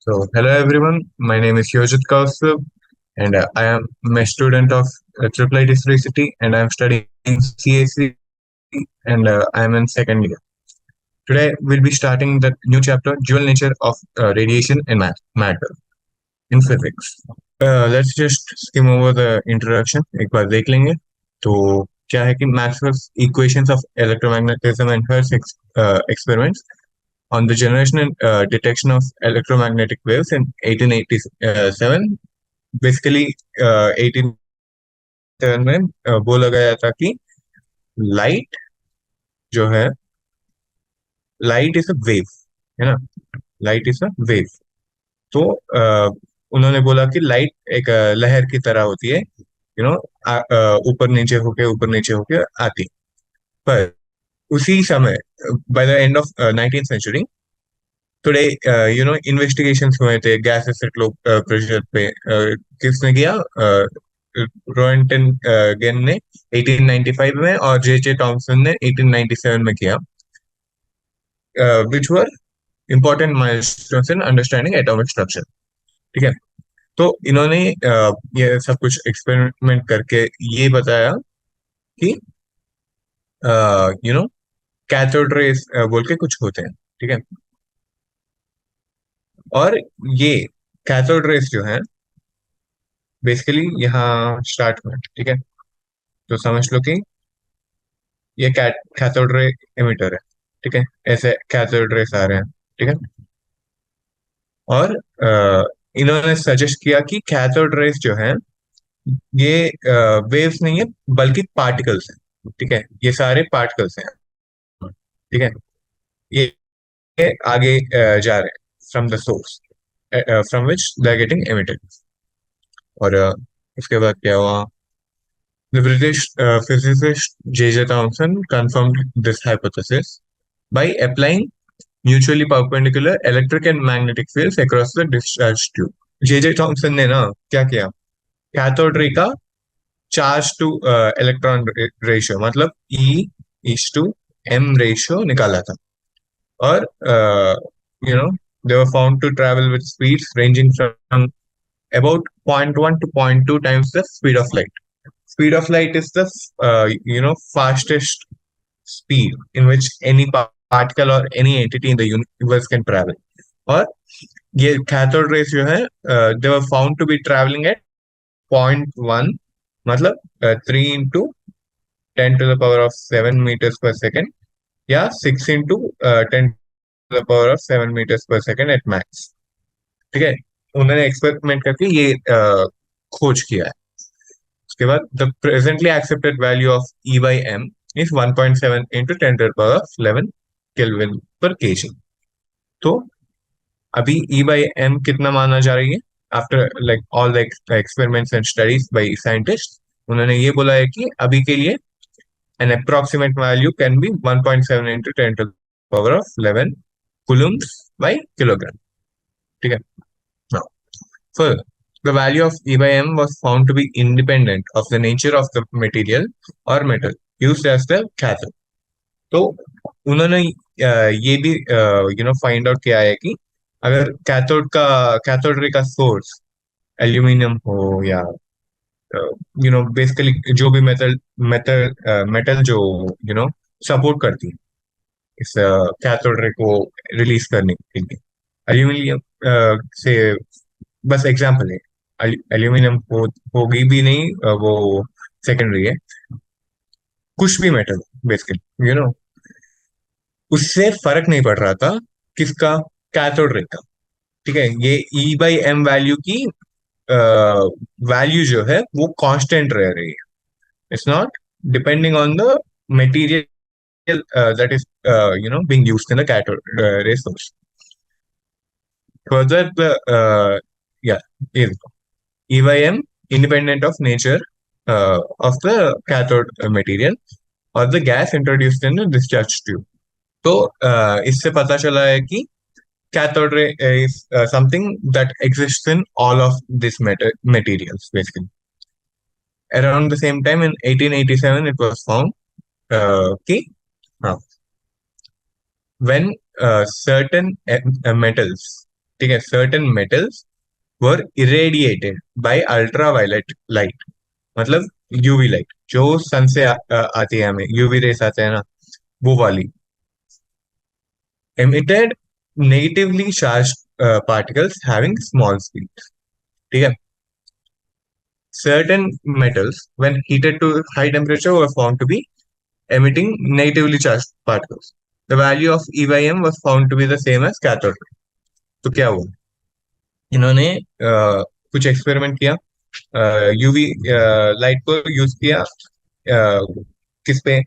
Hello everyone. My name is Yojith Kaustabh, and I am a student of IIIT City, and I am studying CAC, and I am in second year. Today we'll be starting the new chapter, dual nature of radiation and matter in physics. Let's just skim over the introduction. एक बार देख लेंगे. तो क्या है कि Maxwell's equations of electromagnetism and Hertz experiments on the generation and detection of electromagnetic waves in 1887. Basically, 1887 में बोला गया था कि लाइट जो है, लाइट इज अ वेव, है ना. Light is a wave. तो उन्होंने बोला कि लाइट एक लहर की तरह होती है, ऊपर नीचे होके आती. पर उसी समय, by the end of 19th century, today investigations हुए थे गैस एसिड लो प्रेशर पे. किसने किया? रोएंटन गेन ने 1895 में और जे टॉमसन ने 1897 में किया, which were important milestones in understanding atomic structure. ठीक है. तो इन्होंने ये सब कुछ एक्सपेरिमेंट करके ये बताया कि कैथोड रेस बोल के कुछ होते हैं. ठीक है. और ये कैथोड रेस जो है, बेसिकली यहाँ स्टार्ट हुआ. ठीक है. तो समझ लो कि ये कैथोड रे एमिटर है. ठीक है. ऐसे कैथोड रेस आ रहे हैं. ठीक है. और इन्होंने सजेस्ट किया कि कैथोड रेस जो है, ये वेव्स नहीं है बल्कि पार्टिकल्स हैं. ठीक है. ये सारे पार्टिकल्स हैं. ठीक है. ये आगे जा रहे हैं from the source from which they are getting emitted. और इसके बाद क्या हुआ? The British physicist J.J. Thomson confirmed this hypothesis by applying mutually perpendicular electric and magnetic fields across the discharge tube. J.J. Thomson ने ना क्या किया? Cathode ray का चार्ज टू इलेक्ट्रॉन रेशियो, मतलब E:M रेशियो निकाला था. और they were found to travel with speeds ranging from about 0.1 to 0.2 times the speed of light. Speed of light is the fastest speed in which any particle or any entity in the universe can travel. और ये cathode rays जो है, they were found to be traveling at 0.1, मतलब 3 into 10 to the power of 7 meters per second, या 6 into 10 to the power of 7 meters per second at max. ठीक है. उन्होंने experiment करके ये खोज किया है. उसके बाद the presently accepted value of E by M is 1.7 into 10 to the power of 11 kelvin पर kg. तो अभी E by M कितना माना जा रही है? After like all the experiments and studies by scientist, उन्होंने ये बोला है कि अभी के लिए an approximate value can be 1.7 into 10 to the power of 11 coulombs by kilogram. ठीक है. Now, further, the value of E by M was found to be independent of the nature of the material or metal used as the cathode. तो उन्होंने ये भी find out किया है कि अगर कैथोड रे का सोर्स एल्यूमिनियम हो या बेसिकली जो भी मेटल जो सपोर्ट करती है इस कैथोड रे को रिलीज करने के लिए, एल्यूमिनियम से बस एग्जांपल है. एल्यूमिनियम होगी भी नहीं, वो सेकेंडरी है. कुछ भी मेटल बेसिकली उससे फर्क नहीं पड़ रहा था किसका? कैथोड रे का. ठीक है. ये E by M वैल्यू की वैल्यू जो है वो कांस्टेंट रह रही है. It's not depending on the material that is being used in the cathode ray source. Further, the here we go. E by M independent of nature of the cathode material or the gas introduced in the discharge tube. तो इससे पता चला है कि cathode ray is something that exists in all of these materials basically. Around the same time in 1887 it was found when certain metals ठीक है, certain metals वर irradiated bye ultraviolet light, मतलब UV light जो सन से आती है, हमें UV rays आते हैं ना, वो वाली, emitted negatively charged particles having small speed. ठीक है, certain metals when heated to high temperature were found to be emitting negatively charged particles. The value of E by M was found to be the same as cathode ray. तो क्या हुआ, इन्होंने कुछ experiment किया, UV light को use किया, किस पे,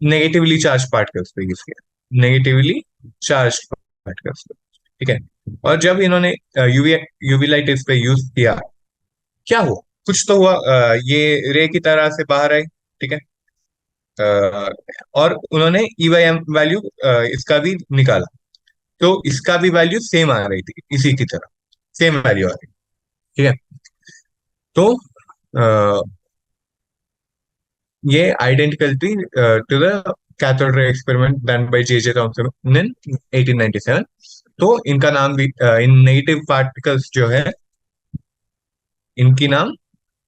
नेगेटिवली चार्ज पार्टिकल्स पे यूज किया, नेगेटिवली चार्ज पार्टिकल्स पे, ठीक है। और जब इन्होंने यूवी यूवी लाइट इस पे यूज किया, क्या हुआ, कुछ तो हुआ, ये रे की तरह से बाहर आई, ठीक है। अ, और उन्होंने ई वाई एम वैल्यू इसका भी निकाला, तो इसका भी वैल्यू सेम आ रही थी, इसी की तरह सेम वैल्यू आ रही, ठीक है। तो अ, ये आइडेंटिकल थी to the cathode ray experiment done by J Thomson in 1897। तो इनका नाम भी, इन नेगेटिव पार्टिकल्स जो है, इनकी नाम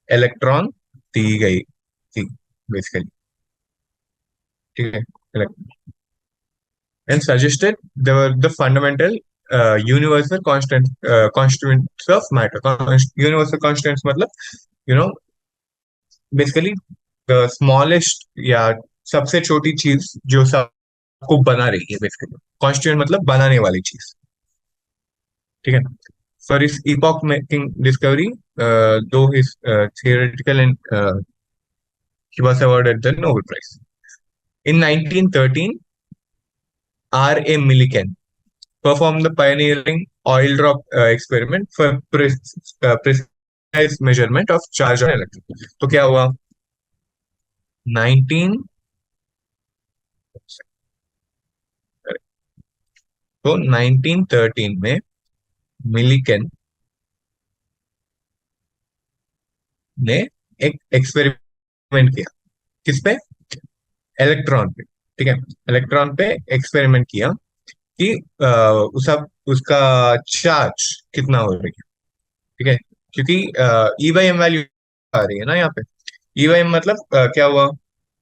इलेक्ट्रॉन दी गई थी बेसिकली, ठीक है। And suggested they were the fundamental universal constituents of matter. Universal constituents मतलब, you know, basically the smallest या सबसे छोटी चीज जो सबको बना रही है, बेसिकली कॉन्स्टिट्यूएंट मतलब बनाने वाली चीज, ठीक है। फॉर इस इपॉक मेकिंग डिस्कवरी, दो his theoretical and he was awarded the Nobel Prize. In 1913, R. A. Millikan performed the pioneering oil drop experiment for precise measurement of charge on electron. तो क्या हुआ, 19 तो 1913 में मिलिकन ने एक experiment किया, किस पे, इलेक्ट्रॉन पे, ठीक है। इलेक्ट्रॉन पे एक्सपेरिमेंट किया कि उसका चार्ज कितना हो रही है, ठीक है। क्योंकि ई बाई एम वैल्यू आ रही है ना यहाँ पे, ई बाई एम मतलब क्या हुआ,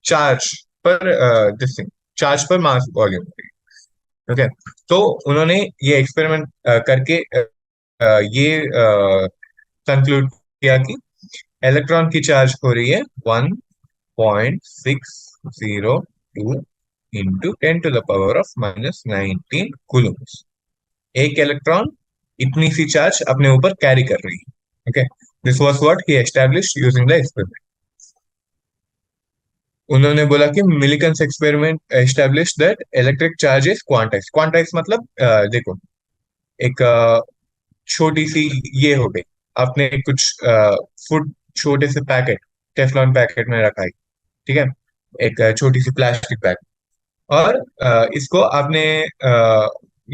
चार्ज पर दिस थिंग, चार्ज पर मास वॉल्यूम, ओके। तो उन्होंने ये एक्सपेरिमेंट करके ये कंक्लूड किया कि इलेक्ट्रॉन की चार्ज हो रही है 1.602 into 10 to the power of -19 Coulomb's. एक इलेक्ट्रॉन इतनी सी चार्ज अपने ऊपर कैरी कर रही है, okay. This was what he established using the experiment. उन्होंने बोला कि Millikan's experiment establish that electric charge is quantize. Quantize मतलब देखो, एक छोटी सी ये हो गई, आपने कुछ फूड, छोटे से पैकेट, टेफलॉन पैकेट में रखा है, ठीक है, एक छोटी सी प्लास्टिक बैग, और इसको आपने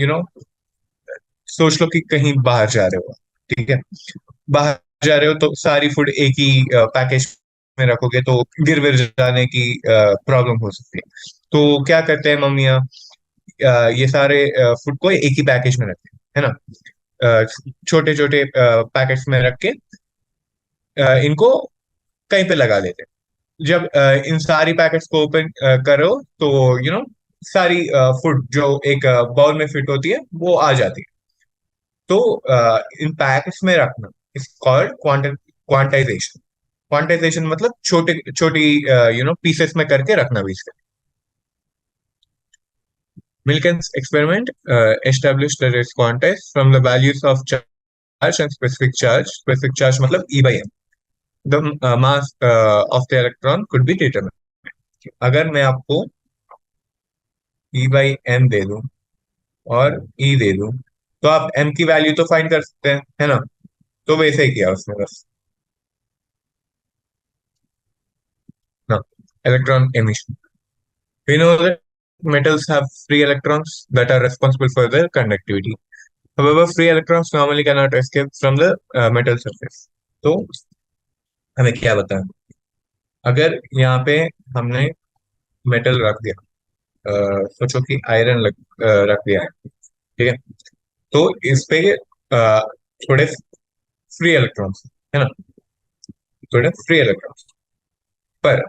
यू नो सोच लो कि कहीं बाहर जा रहे हो, ठीक है, बाहर जा रहे हो तो सारी फूड एक ही पैकेज में रखोगे तो गिर विर जाने की प्रॉब्लम हो सकती है। तो क्या करते हैं मम्मियाँ, ये सारे फूड को एक ही पैकेज में रखते हैं, है ना, छोटे छोटे पैकेट्स में रख के इनको कहीं पे लगा देते हैं। जब इन सारी पैकेट्स को ओपन करो तो सारी फूड जो एक बाउल में फिट होती है वो आ जाती है। तो इन पैकेट्स में रखना इज कॉल्ड क्वांटाइजेशन। क्वांटाइजेशन मतलब छोटे छोटी पीसेस में करके रखना भी इसका। Millikan's experiment established that it's quantized from the values of charge and specific charge. Specific charge मतलब E by M. The mass of the electron could be determined. अगर मैं आपको E by M दे दूं और E दे दूं, तो आप M की वैल्यू तो फाइंड कर सकते हैं, है ना। तो वैसे ही किया उसने बस ना। Electron emission. We know that metals have free electrons that are responsible for their conductivity. However, free electrons normally cannot escape from the metal surface. तो हमें क्या बताएं, अगर यहाँ पे हमने मेटल रख दिया, सोचो कि आयरन रख दिया है, ठीक है। तो इस पे थोड़े फ्री इलेक्ट्रॉन्स है ना, थोड़े फ्री इलेक्ट्रॉन्स। पर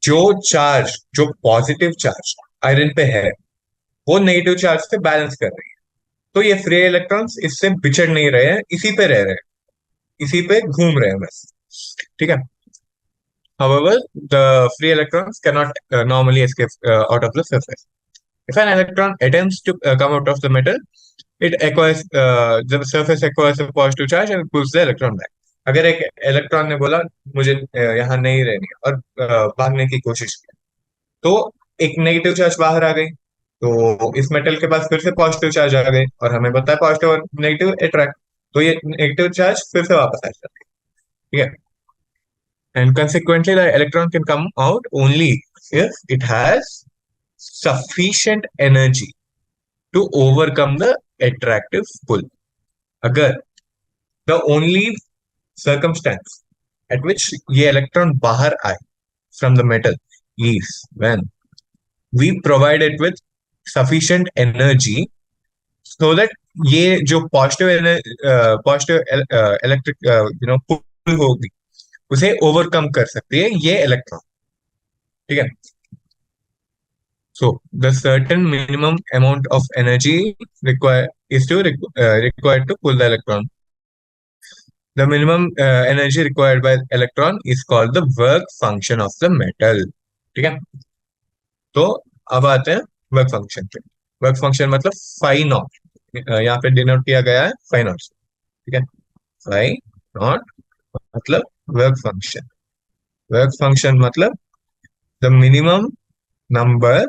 जो चार्ज, जो पॉजिटिव चार्ज आयरन पे है, वो नेगेटिव चार्ज से बैलेंस कर रही है। तो ये फ्री इलेक्ट्रॉन्स इससे बिछड़ नहीं रहे हैं, इसी पे रह रहे हैं, इसी पे घूम रहे हैं बस। ठीक है। However, the free electrons cannot normally escape out of the surface. If an electron attempts to come out of the metal, it acquires the surface acquires a positive charge and pulls the electron back. अगर एक electron ने बोला मुझे यहाँ नहीं रहनी है और भागने की कोशिश की, तो एक नेगेटिव चार्ज बाहर आ गई, तो इस मेटल के पास फिर से पॉजिटिव चार्ज आ गई, और हमें पता है पॉजिटिव और नेगेटिव अट्रैक्ट, तो ये नेगेटिव चार्ज फिर से वापस आ जाती है। ठीक है। And consequently, the electron can come out only if it has sufficient energy to overcome the attractive pull. अगर the only circumstance at which ये electron बाहर आए from the metal is when we provide it with sufficient energy so that ये जो positive electric पुल होगी, उसे overcome कर सकती है ये इलेक्ट्रॉन। ठीक है। So the certain minimum amount of energy required to pull the electron. The minimum energy required by electron is called the work function of the metal. ठीक है। तो अब आते हैं वर्क फंक्शन पे। वर्क फंक्शन मतलब फाई नॉट, यहाँ पे डिनोट किया गया है फाई नॉट। ठीक है। फाई नॉट मतलब वर्क फंक्शन। वर्क फंक्शन मतलब the minimum number,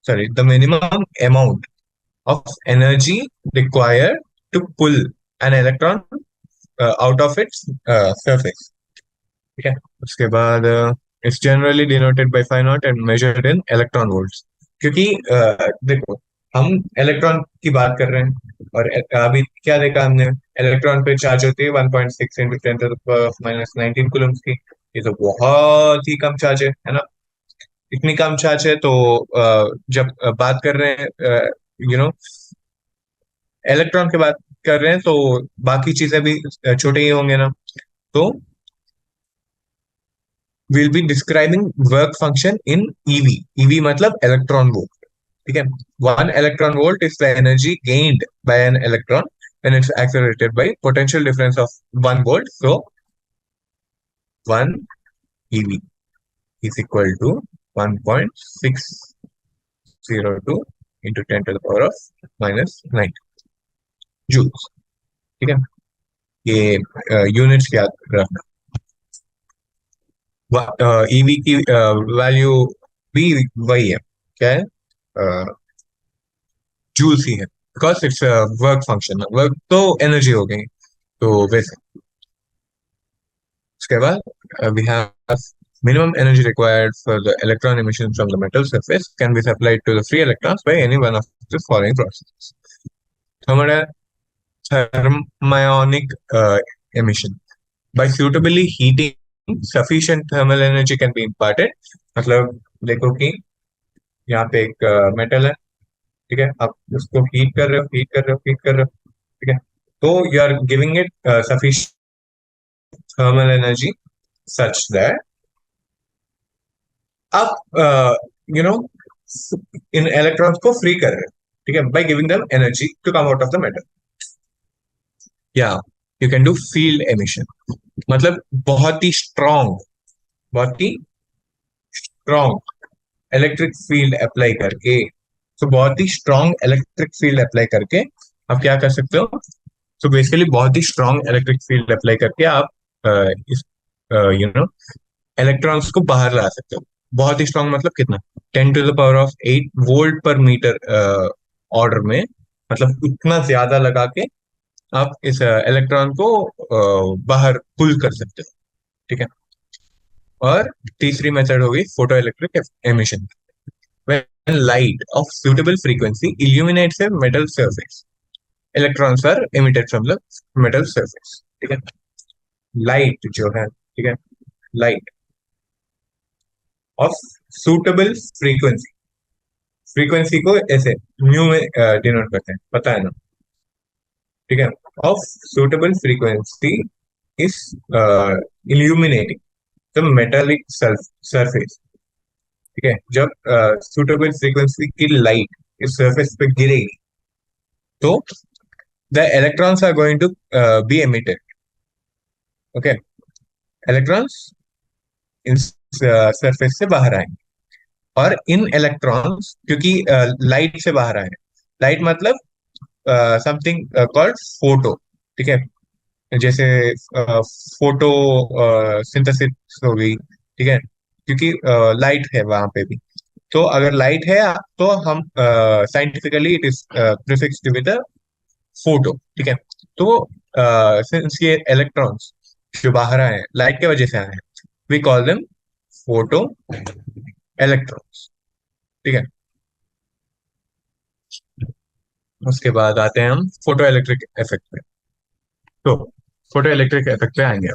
sorry, the minimum amount of energy required to pull an electron out of its surface. ठीक है। उसके बाद it's generally denoted by phi naught and measured in electron volts. क्योंकि देखो, हम electron की बात कर रहे हैं, और अभी क्या देखा हमने, इलेक्ट्रॉन पे चार्ज होती है 1.6 इंटू 10⁻⁻19 कूलम्स की। ये तो बहुत ही कम चार्ज है ना। इतनी कम चार्ज है तो जब बात कर रहे हैं इलेक्ट्रॉन की बात कर रहे हैं, तो बाकी चीजें भी छोटे ही होंगे ना। तो will B describing work function in EV. EV मतलब इलेक्ट्रॉन वोल्ट। ठीक है। 1 electron volt is the energy gained by an electron when it's accelerated by potential difference of 1 volt. So 1 ev is equal to 1.602 into 10 to the power of -9 joules. ठीक है। ये units याद रखना। EV की value भी वही है, क्या है, जूल्स ही है, because it's work function. Work तो एनर्जी हो गई, तो वैसे। उसके बाद we have minimum energy required for the electron emission from the metal surface can be supplied to the free electrons by any one of the following processes. Thermionic emission. By suitably heating, sufficient thermal energy can be imparted. मतलब देखो कि यहाँ पे एक metal है, ठीक है, आप उसको हीट कर रहे हो, हीट कर रहे हो, हीट कर रहे हो। ठीक है। तो you are giving it sufficient thermal energy such that आप इन इलेक्ट्रॉन्स को फ्री कर रहे हो। ठीक है, by giving them energy to come out of the metal. या you can do field emission, मतलब बहुत ही स्ट्रॉन्ग इलेक्ट्रिक फील्ड अप्लाई करके। तो बहुत ही स्ट्रॉन्ग इलेक्ट्रिक फील्ड अप्लाई करके आप क्या कर सकते हो। तो बेसिकली बहुत ही स्ट्रॉन्ग इलेक्ट्रिक फील्ड अप्लाई करके आप इस इलेक्ट्रॉन्स को बाहर ला सकते हो। बहुत ही स्ट्रॉन्ग मतलब कितना, 10⁻⁸ V/m ऑर्डर में, मतलब इतना ज्यादा लगा के आप इस इलेक्ट्रॉन को बाहर पुल कर सकते हो। ठीक है। और तीसरी मेथड होगी photo electric emission. When light of suitable frequency illuminates a metal surface, electrons are emitted from the metal surface. ठीक है। लाइट जो है, ठीक है, light of suitable frequency frequency को ऐसे म्यू में डिनोट करते हैं, पता है ना? ठीक है। Of suitable frequency is illuminating the metallic surface. ठीक है, जब सुटेबल फ्रीक्वेंसी की लाइट इस सरफेस पे गिरेगी तो the electrons are going to be emitted. Okay, electrons इन सरफेस से बाहर आएंगे, और इन इलेक्ट्रॉन्स क्योंकि लाइट से बाहर आए, लाइट मतलब समथिंग कॉल्ड फोटो। ठीक है, जैसे फोटो सिंथेसिस हो गई। ठीक है, क्योंकि लाइट है वहां पे भी, तो अगर लाइट है तो हम scientifically it is prefixed with photo. ठीक है, तो सिंस ये इलेक्ट्रॉन्स जो बाहर आए हैं लाइट के वजह से आए हैं, we call them photo electrons. ठीक है, उसके बाद आते हैं हम फोटो इलेक्ट्रिक इफेक्ट पे। तो फोटो इलेक्ट्रिक इफेक्ट पे आएंगे।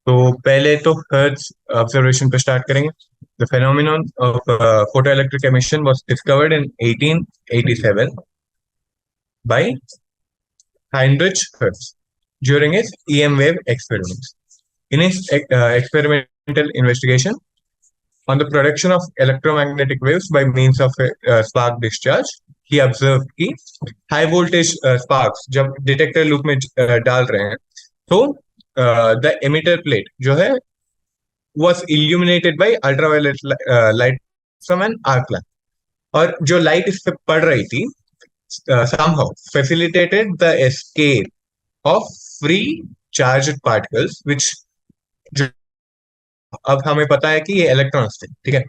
तो पहले तो हर्ट्ज ऑब्जर्वेशन पे स्टार्ट करेंगे। The phenomenon of photoelectric emission was discovered in 1887 by Heinrich Hertz during his EM wave experiments. In his experimental investigation on the production of electromagnetic waves by means of a spark discharge, he observed कि high voltage sparks जब detector loop में डाल रहे हैं, तो the emitter plate जो है was illuminated by ultraviolet light from an arc lamp, और जो लाइट इस पे पड़ रही थी somehow facilitated the escape of free charged particles which, जो अब हमें पता है कि ये इलेक्ट्रॉन्स थे। ठीक है,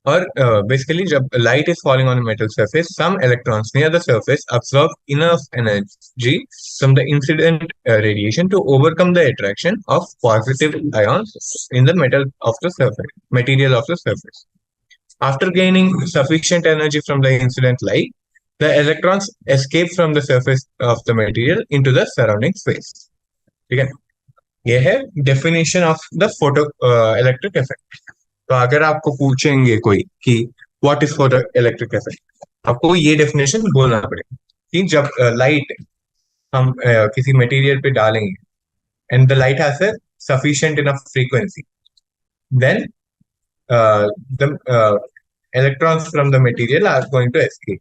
और बेसिकली जब light is falling on metal surface, some electrons near the surface absorb enough energy from the incident radiation to overcome the attraction of positive ions in the metal of the surface material of the surface. After gaining sufficient energy from the incident light, the electrons escape from the surface of the material into the surrounding space. ठीक है, ये है definition of the photo electric effect. तो अगर आपको पूछेंगे कोई कि what is photo electric effect, आपको ये डेफिनेशन बोलना पड़ेगा कि जब लाइट हम किसी मटेरियल पे डालेंगे and the light has a sufficient enough frequency, then the electrons from the material are going to escape.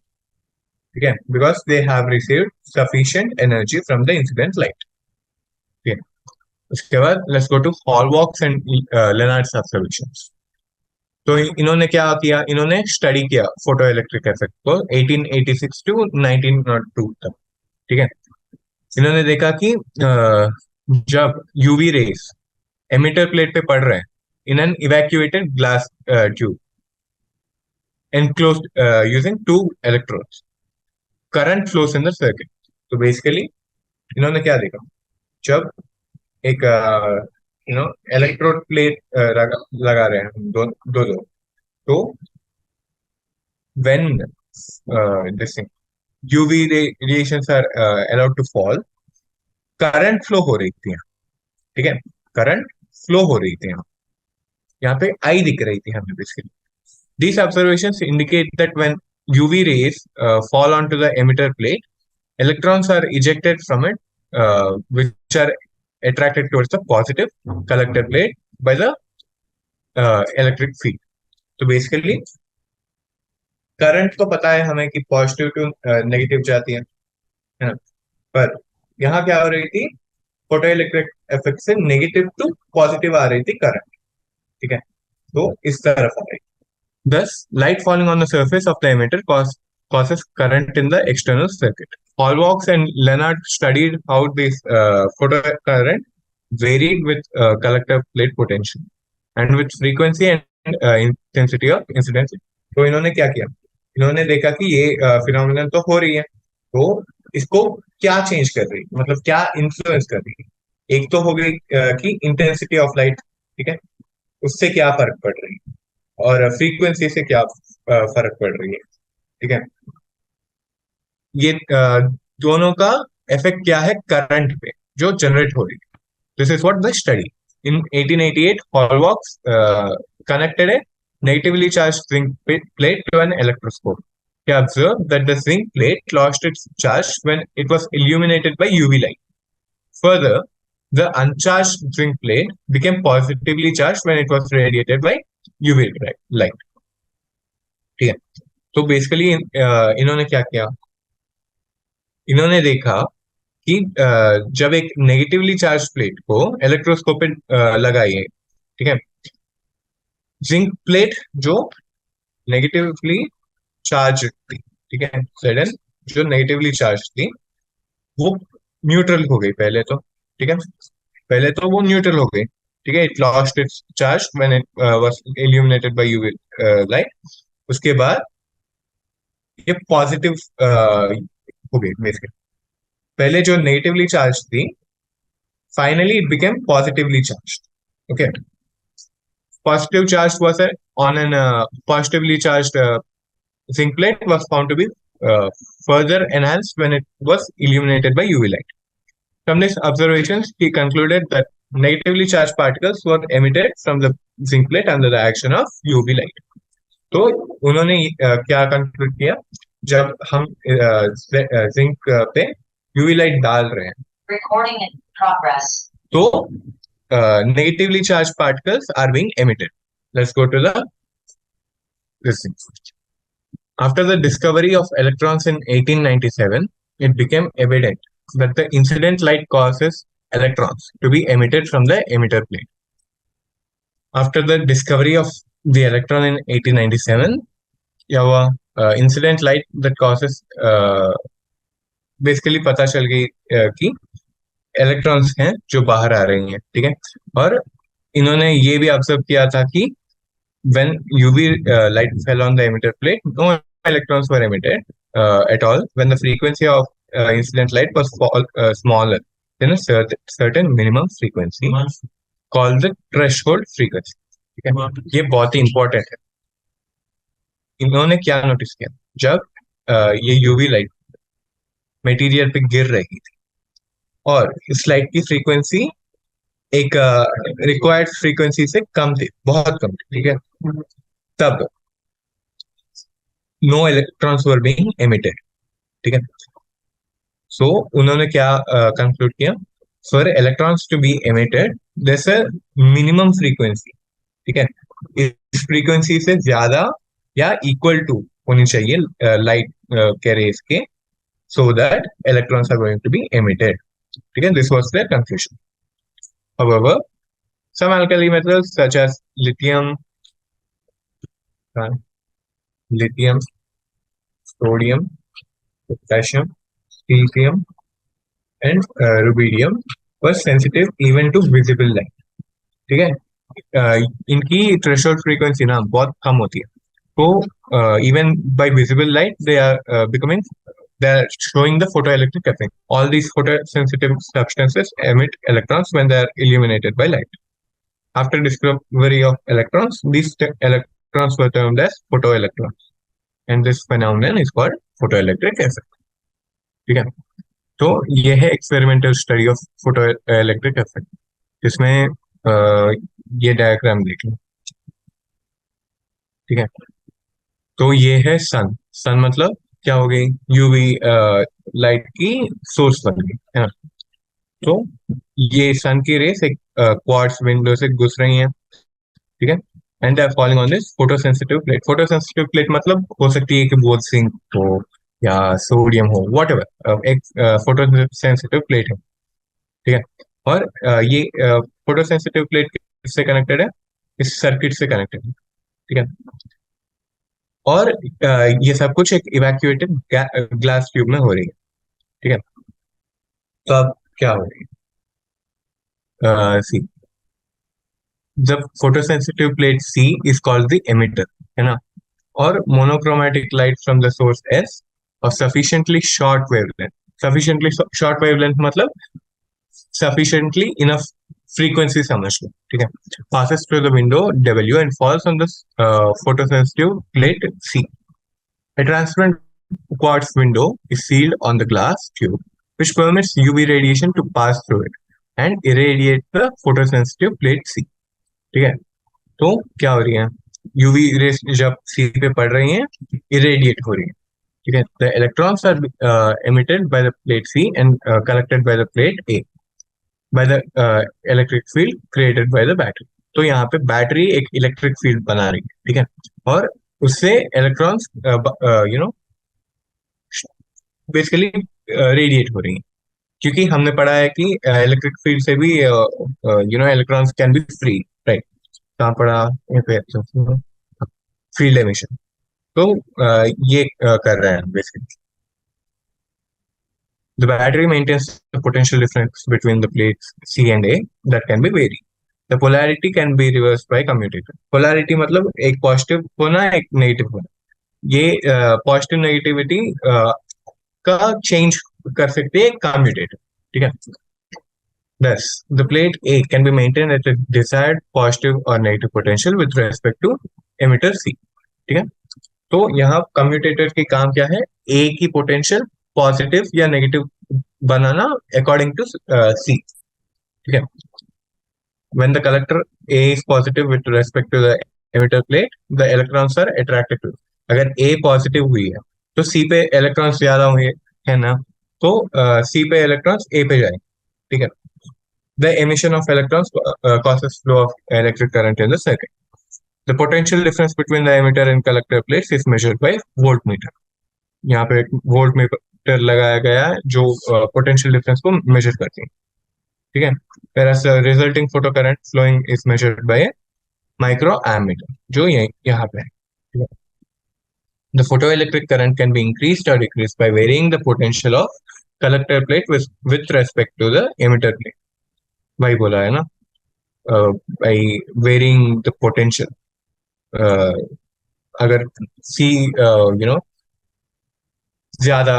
Okay, because they have received sufficient energy from the incident light. Okay, उसके बाद let's go to Hallwalks and Lenard's observations. तो इन्होंने क्या किया, इन्होंने study किया photo electric effect को 1886 to 1902 तक। ठीक है, इन्होंने देखा कि जब यूवी रेस एमिटर प्लेट पे पड़ रहे हैं in an evacuated glass tube enclosed using two electrodes, current flows in the circuit. तो बेसिकली इन्होंने क्या देखा, जब एक इलेक्ट्रोड प्लेट लगा रहे हैं दो दो दो, तो when this thing UV radiations are allowed to fall, current flow हो रही थी यहाँ। ठीक है, करंट फ्लो हो रही थी यहाँ पे आई दिख रही थी हमें basically. These observations indicate that when UV rays fall onto the emitter plate, electrons are ejected from it, which are attracted towards the positive collector plate by the electric field. तो बेसिकली करंट तो पता है हमें कि positive to negative जाती है ना? पर यहाँ क्या हो रही थी, फोटो इलेक्ट्रिक इफेक्ट से नेगेटिव टू पॉजिटिव आ रही थी करंट। ठीक है, तो इस तरफ आ रही। Thus, light falling on the surface of the emitter causes current in the external circuit. Hallwalks and Leonard studied how this photocurrent varied with collector plate potential and with frequency and intensity of incidence. तो इन्होंने क्या किया, इन्होंने देखा कि ये phenomenon तो हो रही है, तो इसको क्या चेंज कर रही है, मतलब क्या इन्फ्लुएंस कर रही है। एक तो हो गई कि इंटेंसिटी ऑफ लाइट, ठीक है, उससे क्या फर्क पड़ रही है, और फ्रीक्वेंसी से क्या फर्क पड़ रही है। ठीक है, ये दोनों का इफेक्ट क्या है करंट पे जो जनरेट हो रही है। This is what the study in 1888 Hallwachs connected a negatively charged zinc plate to an electroscope. He observed that the zinc plate lost its charge when it was illuminated by UV light. Further, the uncharged zinc plate became positively charged when it was radiated by UV light. ठीक है, तो basically इन्होंने क्या किया, इन्होंने देखा कि जब एक नेगेटिवली चार्ज प्लेट को इलेक्ट्रोस्कोप पे लगाइए, ठीक है, जिंक प्लेट जो नेगेटिवली चार्ज थी, ठीक है, Zn जो नेगेटिवली चार्ज थी वो न्यूट्रल हो गई पहले तो, ठीक है, पहले तो वो न्यूट्रल हो गई, ठीक है, it lost its charge when it was illuminated by UV light. उसके बाद ये पॉजिटिव हो गई बेसिकली. पहले जो नेगेटिवली चार्ज थी, finally it became positively charge. Okay, positive charge was on an positively charged zinc plate was found to be further enhanced when it was illuminated by UV light. From these observations, he concluded that negatively charged particles were emitted from the zinc plate under the action of UV light. तो उन्होंने क्या conclude किया, जब हम zinc पे UV light डाल रहे हैं तो negatively charged particles are being emitted. Let's go to this thing. After the discovery of electrons in 1897, it became evident that the incident light causes electrons to be emitted from the emitter plate. After the discovery of the electron in 1897, incident light that causes basically पता चल गई कि electrons हैं जो बाहर आ रही हैं, ठीक है, और इन्होंने ये भी ऑब्जर्व किया था कि when UV light fell on the emitter plate, no electrons were emitted at all when the frequency of incident light was smaller than a certain minimum frequency called the threshold frequency. ठीक है, ये बहुत ही important है. इन्होंने क्या notice किया, जब ये यूवी लाइट मटेरियल पे गिर रही थी और इस लाइट की फ्रीक्वेंसी एक रिक्वायर्ड फ्रीक्वेंसी से कम थी, बहुत कम थी, ठीक है, तब no electrons were being emitted. ठीक है, सो उन्होंने क्या कंक्लूड किया, for electrons to be emitted there a minimum frequency. ठीक है, इस फ्रीक्वेंसी से ज्यादा या इक्वल टू होनी चाहिए लाइट के रेस के, so that electrons are going to be emitted. ठीक है, this was their conclusion. However, some alkali metals such as lithium, sodium, potassium, cesium, and rubidium were sensitive even to visible light. ठीक है, इनकी threshold frequency ना बहुत कम होती है, तो even by visible light they are showing the photoelectric effect. All these photosensitive substances emit electrons when they are illuminated by light. After discovery of electrons, these electrons were termed as photoelectrons, and this phenomenon is called photoelectric effect. ठीक है, तो ये है experimental study of photoelectric effect, जिसमें ये diagram देख लो. ठीक है, तो ये है सन. सन मतलब क्या हो गई, यूवी लाइट की सोर्स बन गई है ना. तो ये सन की रेस एक क्वार्ट्ज विंडो से घुस रही हैं. ठीक है, and they are falling on this photosensitive plate. Photosensitive plate मतलब हो सकती है कि वो जिंक हो या सोडियम हो, वॉट एवर, एक फोटोसेंसिटिव प्लेट है. ठीक है, और ये फोटोसेंसिटिव प्लेट किससे कनेक्टेड है, इस सर्किट से कनेक्टेड है. ठीक है, और ये सब कुछ एक इवैक्यूएटेड ग्लास ट्यूब में हो रही है. ठीक है, तो अब क्या हो रही है, सी, जब photosensitive plate C is called the emitter, है ना, और monochromatic light from the source S और sufficiently short wavelength. Sufficiently short wavelength मतलब sufficiently enough frequency समझ लो. ठीक है, passes through the window W and falls on the photosensitive plate C. A transparent quartz window is sealed on the glass tube, which permits UV radiation to pass through it and irradiate the photosensitive plate C. ठीक है, तो क्या हो रही है, UV rays जब सी पे पड़ रही हैं, इरेडिएट हो रही है, ठीक है। The electrons are emitted by the plate C and collected by the plate A by the electric field created by the battery। तो यहाँ पे बैटरी एक इलेक्ट्रिक फील्ड बना रही है, ठीक है, और उससे electrons you know basically radiate हो रही हैं, क्योंकि हमने पढ़ा है कि इलेक्ट्रिक फील्ड से भी electrons can be free, right. कहाँ पढ़ा, फील्ड एमिशन। तो ये कर रहे हैं basically. The battery maintains the potential difference between the plates C and A that can be varied. The polarity can be reversed by commutator. Polarity मतलब एक positive होना एक नेगेटिव होना, ये पॉजिटिव नेगेटिविटी का चेंज कर सकते हैं कम्यूटेटर, ठीक है। Thus, the plate A can be maintained at a desired positive or negative potential with respect to emitter C, ठीक है। तो यहाँ कम्यूटेटर की काम क्या है, ए की पोटेंशियल पॉजिटिव या नेगेटिव बनाना अकॉर्डिंग टू सी, ठीक है। When the collector A is positive with respect to the emitter plate, the electrons are attracted to. अगर ए पॉजिटिव हुई है तो सी पे इलेक्ट्रॉन्स ज्यादा हुए, है ना, तो सी पे इलेक्ट्रॉन्स ए पे जाए, ठीक है। The emission of electrons causes flow of electric current in the circuit. The potential difference between the emitter and collector plates is measured by voltmeter. यहाँ पे एक वोल्ट मीटर लगाया गया है जो पोटेंशियल डिफरेंस को मेजर करती है, ठीक है। whereas the resulting photo current flowing is measured by a micro ammeter जो यहाँ पे है, ठीक है। The photoelectric current can be increased or decreased by varying the potential of collector plate with respect to the emitter plate। भाई बोला है ना, by varying the potential। अगर सी ज्यादा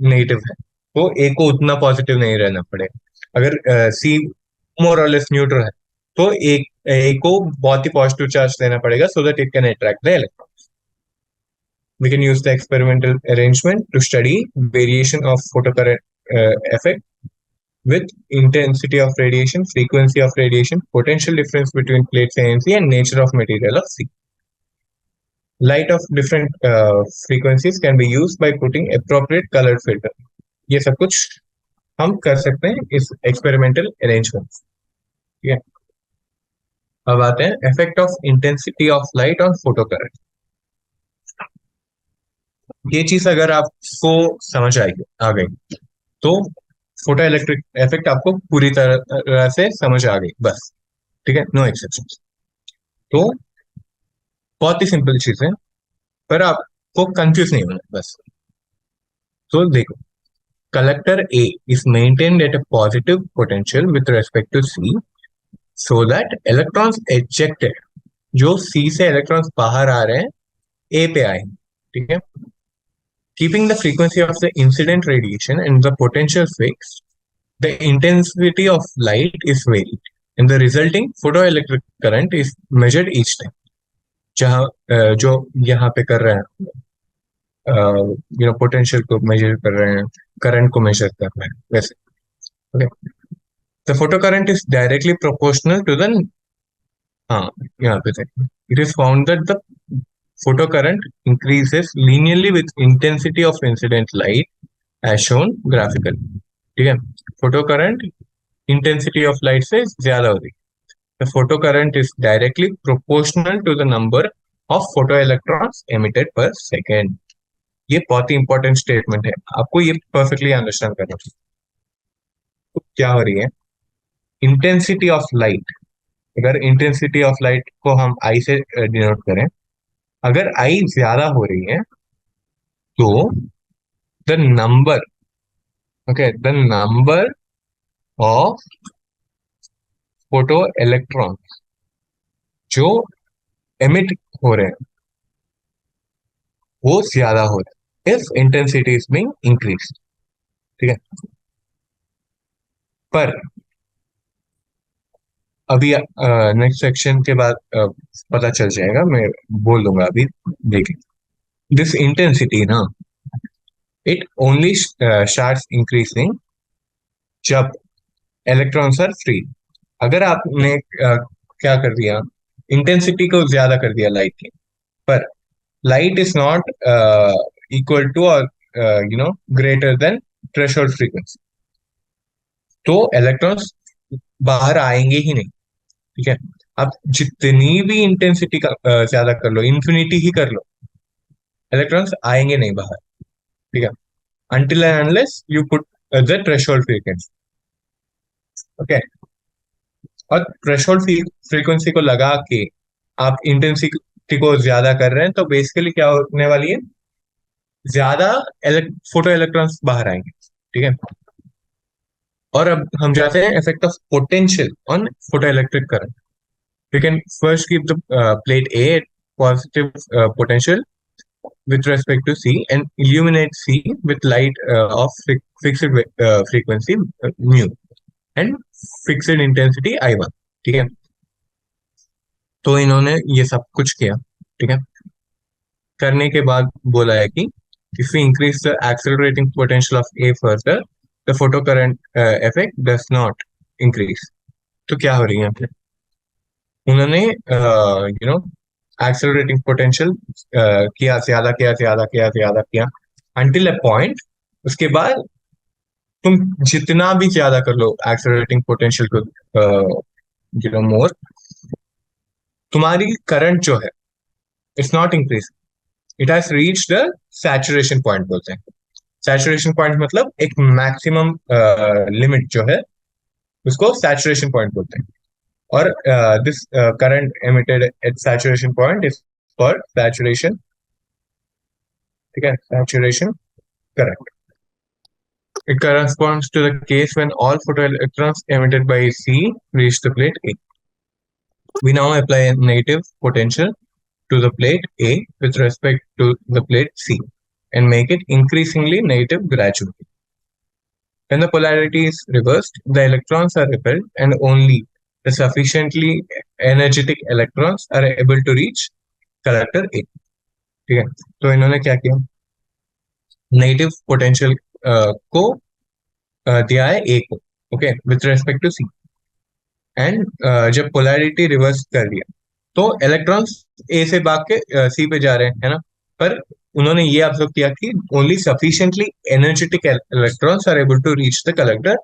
नेगेटिव है तो ए को उतना पॉजिटिव नहीं रहना पड़ेगा। अगर सी मोर और लेस न्यूट्रल है तो ए को बहुत ही पॉजिटिव चार्ज देना पड़ेगा so that it can attract the electron. We can use the experimental arrangement to study variation of photocurrent effect with intensity of radiation, frequency of radiation, potential difference between plates A and C, and nature of material of C. Light of different frequencies can be used by putting appropriate color filter। ये सब कुछ हम कर सकते हैं इस experimental arrangement, ठीक है। अब आते हैं effect of intensity of light on photo current. ये चीज अगर आपको समझ आ गई तो फोटो इलेक्ट्रिक इफेक्ट आपको पूरी तरह से समझ आ गई बस, ठीक है, नो एक्सेप्शन। तो बहुत ही सिंपल चीज है, पर आपको कंफ्यूज नहीं होना बस। तो देखो, collector A is maintained at a positive potential with respect to C so that electrons ejected, जो C से इलेक्ट्रॉन्स बाहर आ रहे हैं A पे आए, ठीक है। Keeping the frequency of the incident radiation and the potential fixed, the intensity of light is varied and the resulting photoelectric current is measured each time। जहाँ जो यहाँ पे कर रहे हैं पोटेंशियल को मेजर कर रहे हैं, करंट को मेजर कर रहे हैं, वैसे, okay. The photo current is directly proportional to the, हाँ यहाँ पे देखिए, it is found that the photo current increases linearly with intensity of incident light as shown graphically, ठीक है। Photo current intensity of light से ज्यादा होती है। The photo current is directly proportional to the number of photo electrons emitted per second. ये बहुत ही important statement है, आपको ये परफेक्टली अंडरस्टैंड करना चाहिए। तो क्या हो रही है, इंटेंसिटी ऑफ लाइट, अगर इंटेंसिटी ऑफ लाइट को हम आई से डिनोट करें, अगर आई ज्यादा हो रही है तो the number, okay, the number of photo electron जो एमिट हो रहे हैं वो ज्यादा हो रहा है if intensity is being increase, ठीक है। पर अभी नेक्स्ट सेक्शन के बाद पता चल जाएगा, मैं बोल दूंगा अभी, देखिए। दिस इंटेंसिटी ना, इट ओनली स्टार्ट्स इंक्रीजिंग जब इलेक्ट्रॉन्स आर फ्री। अगर आपने क्या कर दिया, इंटेंसिटी को ज्यादा कर दिया लाइट की, पर light is not equal to और ग्रेटर देन थ्रेशोल्ड फ्रीक्वेंसी, तो इलेक्ट्रॉन्स बाहर आएंगे ही नहीं। ठीक है, आप जितनी भी इंटेंसिटी का ज्यादा कर लो, इन्फिनिटी ही कर लो, इलेक्ट्रॉन्स आएंगे नहीं बाहर। ठीक है, until and unless you put the threshold frequency. Okay, और थ्रेशोल्ड फ्रीक्वेंसी को लगा के आप इंटेंसिटी को ज्यादा कर रहे हैं, तो बेसिकली क्या होने वाली है, ज्यादा फोटो इलेक्ट्रॉन्स बाहर आएंगे। ठीक है, और अब हम जाते हैं effect of potential on photo electric current. We can first give the plate a positive potential with respect to C and illuminate C with light of fixed frequency mu and fixed intensity I1। ठीक है, तो इन्होंने ये सब कुछ किया। ठीक है, करने के बाद बोला है कि if we increase the accelerating potential of A further, the photocurrent effect does not increase। तो क्या हो रही है यहाँ पे, उन्होंने एक्सेलरेटिंग पोटेंशियल किया, ज्यादा किया, ज्यादा किया, ज्यादा किया, अंटिल अ पॉइंट। उसके बाद तुम जितना भी ज्यादा कर लो एक्सेलरेटिंग पोटेंशियल को मोर, तुम्हारी करंट जो है it's not increase, it has reach the saturation point बोलते हैं। सैचुरेशन पॉइंट मतलब एक मैक्सिमम लिमिट जो है उसको सैचुरेशन पॉइंट बोलते हैं। और this current emitted at saturation point is called saturation। ठीक है, saturation current। It corresponds to the case when all photoelectrons emitted by C reach the plate A। We now apply a negative potential to the plate A with respect to the plate C and make it increasingly negative gradually। When the polarity is reversed, the electrons are repelled and only the sufficiently energetic electrons are able to reach collector A। ठीक है, तो इन्होंने क्या किया, negative potential को दिया है A को, okay, with respect to C, and जब पोलैरिटी रिवर्स कर दिया तो इलेक्ट्रॉन्स A से भाग के C पे जा रहे हैं, है ना। पर उन्होंने ये ऑब्जर्व किया कि only sufficiently energetic electrons are able to reach the collector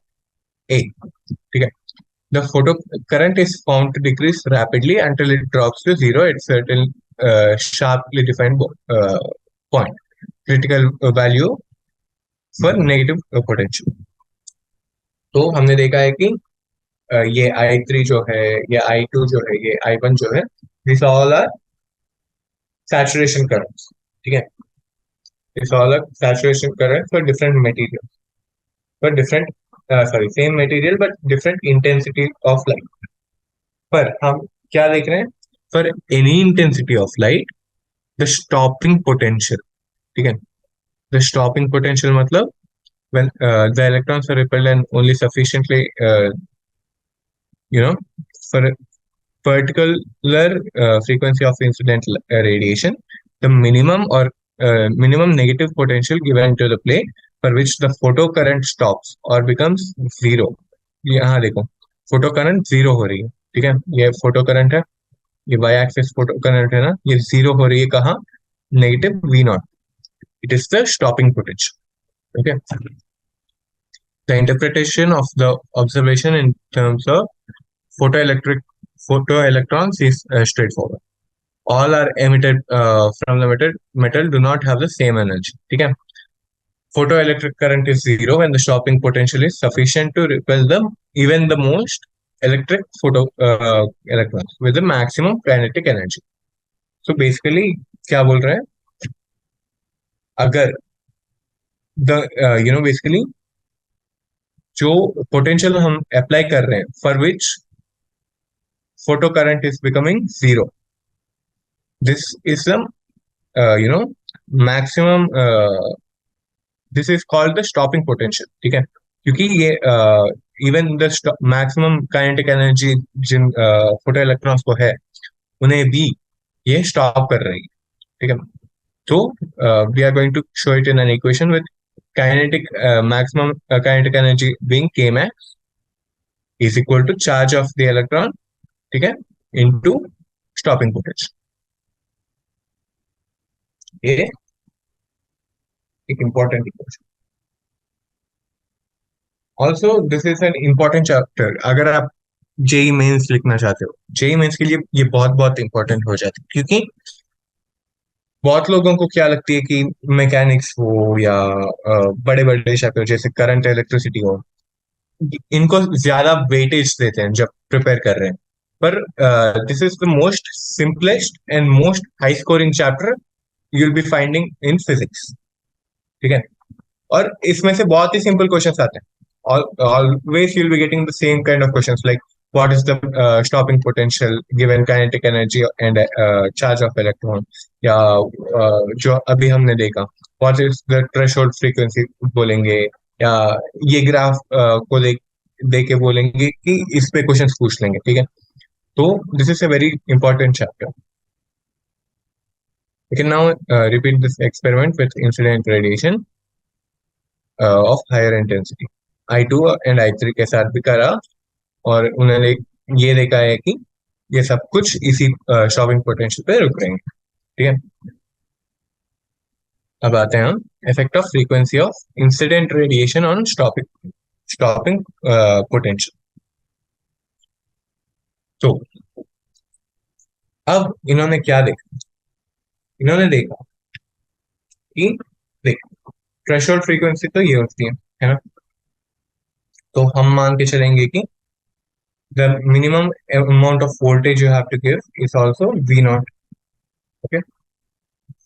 A। ठीक है, the photo current is found to decrease rapidly until it drops to zero at certain sharply defined point, critical value for negative potential। तो हमने देखा है कि ये I3 जो है, ये I2 जो है, ये I1 जो है, these all are saturation currents। ठीक है, these all are saturation currents for different materials, for different sorry same material but different intensity of light। पर हम क्या देख रहे हैं, for any intensity of light the stopping potential. ठीक है, द स्टॉपिंग पोटेंशियल मतलब when the electrons are repelled and only sufficiently for a particular frequency of incident radiation, the minimum or minimum negative potential given to the plate for which the photocurrent stops or becomes zero। यहाँ देखो photo current zero हो रही है। ठीक है, ये photo current है, ये वाई एक्सिस फोटो करंट है ना, ये जीरो हो रही है कहाँ, negative V0। It is the stopping potential. Okay, the interpretation of the observation in terms of photo electrons is straightforward। All are emitted from the metal do not have the same energy। ठीक है, photoelectric current is zero when the stopping potential is sufficient to repel them even the most electric photo electrons with the maximum kinetic energy। So basically क्या बोल रहे हैं, अगर the basically जो potential हम apply कर रहे हैं for which photo current is becoming zero, this is maximum, this is called the stopping potential. ठीक है, क्योंकि ये even the maximum kinetic energy जिन फोटो इलेक्ट्रॉन्स को है उन्हें भी ये स्टॉप कर रही है। ठीक है, तो we are going to show it in an equation with kinetic maximum kinetic energy being Kmax is equal to charge of the electron, ठीक है, into स्टॉपिंग पोटेंशियल। ये एक important equation. Also this is an important chapter अगर आप JEE mains लिखना चाहते हो। JEE mains के लिए ये बहुत बहुत इंपॉर्टेंट हो जाती है, क्योंकि बहुत लोगों को क्या लगती है कि मैकेनिक्स हो या बड़े बड़े चैप्टर जैसे करंट इलेक्ट्रिसिटी हो, इनको ज्यादा वेटेज देते हैं जब प्रिपेयर कर रहे हैं। पर this is the most simplest and most high scoring chapter you will be finding in physics. ठीक है, और इसमें से बहुत ही सिंपल क्वेश्चंस आते हैं। Always you'll be getting the same kind of questions like what is the stopping potential given kinetic energy and charge of electron, या जो अभी हमने देखा what is the threshold frequency बोलेंगे, या ये ग्राफ को दे के बोलेंगे कि इस पे क्वेश्चंस पूछ लेंगे। ठीक है, तो this is a very important chapter. We can now repeat this experiment with incident radiation of higher intensity। I2 and I3 के साथ भी करा, और उन्होंने ये देखा है कि ये सब कुछ इसी स्टॉपिंग पोटेंशियल पे रुक रहे हैं। ठीक है, अब आते हैं हम effect of frequency of incident radiation on stopping stopping potential. तो अब इन्होंने क्या देखा, इन्होंने देखा कि देख थ्रेशोल्ड फ्रीक्वेंसी तो ये होती है ना, तो हम मान के चलेंगे कि the minimum amount of voltage you have to give is also V naught। Okay,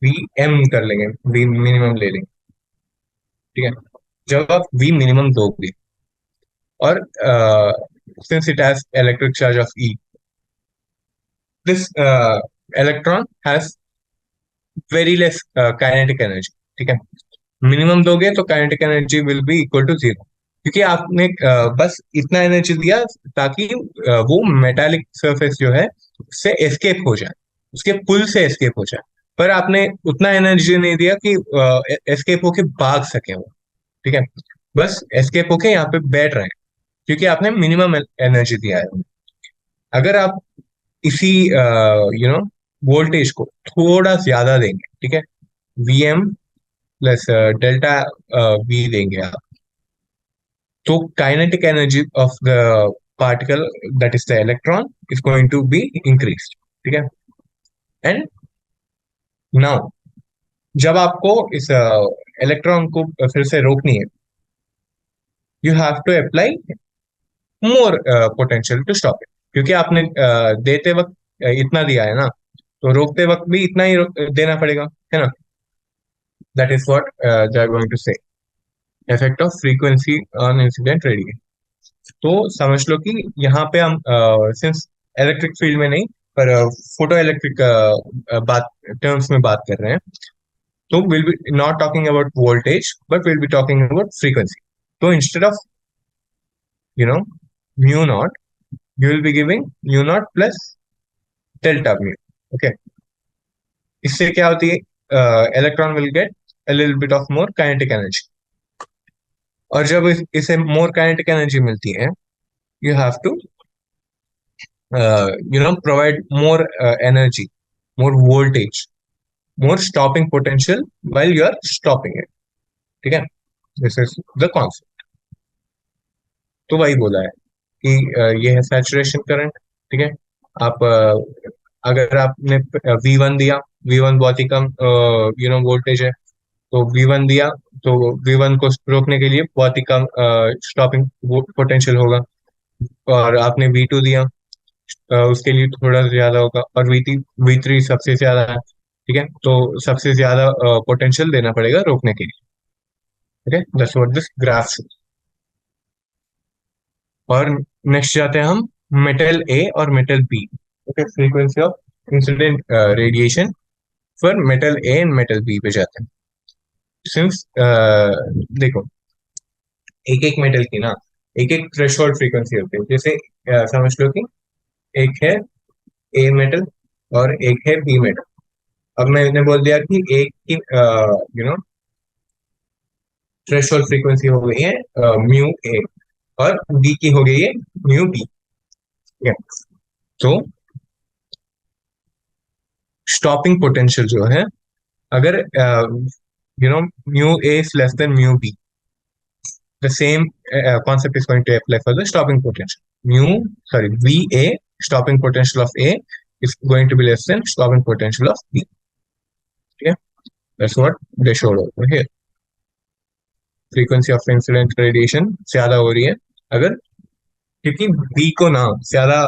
V M कर लेंगे, वी मिनिमम ले लेंगे। ठीक है, जब आप वी मिनिमम दोगे और since it has electric charge of E, this electron has very less kinetic energy। ठीक है, मिनिमम दोगे तो kinetic energy will be equal to zero, क्योंकि आपने बस इतना एनर्जी दिया ताकि वो मेटालिक सरफेस जो है उससे एस्केप हो जाए, उसके पुल से एस्केप हो जाए। पर आपने उतना एनर्जी नहीं दिया कि एस्केप होके भाग सके वो। ठीक है, बस एस्केप होके यहाँ पे बैठ रहे हैं, क्योंकि आपने मिनिमम एनर्जी दिया है। अगर आप इसी वोल्टेज को थोड़ा ज्यादा देंगे, ठीक है, वीएम प्लस डेल्टा वी देंगे आप, तो kinetic energy of the particle that is the electron is going to be increase. ठीक है, एंड नाउ जब आपको इस इलेक्ट्रॉन को फिर से रोकनी है, you have to apply more potential to stop it, क्योंकि आपने देते वक्त इतना दिया है ना, तो रोकते वक्त भी इतना ही देना पड़ेगा, है ना। That is what they are going to say effect of frequency on incident radiation. तो समझ लो कि यहाँ पे हम सिंस इलेक्ट्रिक फील्ड में नहीं पर फोटो इलेक्ट्रिक बात टर्म्स में बात कर रहे हैं, तो will be not talking about voltage but will be talking about frequency. तो instead of mu naught, you will be giving mu naught plus delta mu। okay, इससे क्या होती है, electron will get a little bit of more kinetic energy, और जब इसे more kinetic energy मिलती है, you have to provide more energy, more voltage, more stopping potential while you are stopping it। ठीक है, this is the concept। तो वही बोला है कि ये है सैचुरेशन करंट। ठीक है, आप अगर आपने V1 दिया, V1 बहुत ही कम वोल्टेज है, तो V1 दिया तो V1 को रोकने के लिए बहुत ही कम स्टॉपिंग पोटेंशियल होगा, और आपने V2 दिया उसके लिए थोड़ा ज्यादा होगा, और V3 सबसे ज्यादा है। ठीक है, तो सबसे ज्यादा पोटेंशियल देना पड़ेगा रोकने के लिए। ठीक है, दैट्स व्हाट दिस ग्राफ। और नेक्स्ट जाते हैं हम मेटल ए और metal B. Okay, frequency of incident radiation for metal A and metal B पे जाते हैं। सिंस देखो, एक एक मेटल की ना एक एक थ्रेशोल्ड फ्रीक्वेंसी होती है। जैसे समझ लो कि एक है ए मेटल और एक है बी मेटल। अब मैंने बोल दिया कि एक की थ्रेशोल्ड फ्रीक्वेंसी हो गई है म्यू ए, और बी की हो गई है म्यू बी। ठीक है, तो स्टॉपिंग पोटेंशियल जो है, अगर mu A is less than mu B, the same concept is going to apply for the stopping potential. VA, stopping potential of A, is going to be less than stopping potential of B. Okay, that's what they showed over here. Frequency of incident radiation ज्यादा हो रही है अगर, क्योंकि B को ना ज्यादा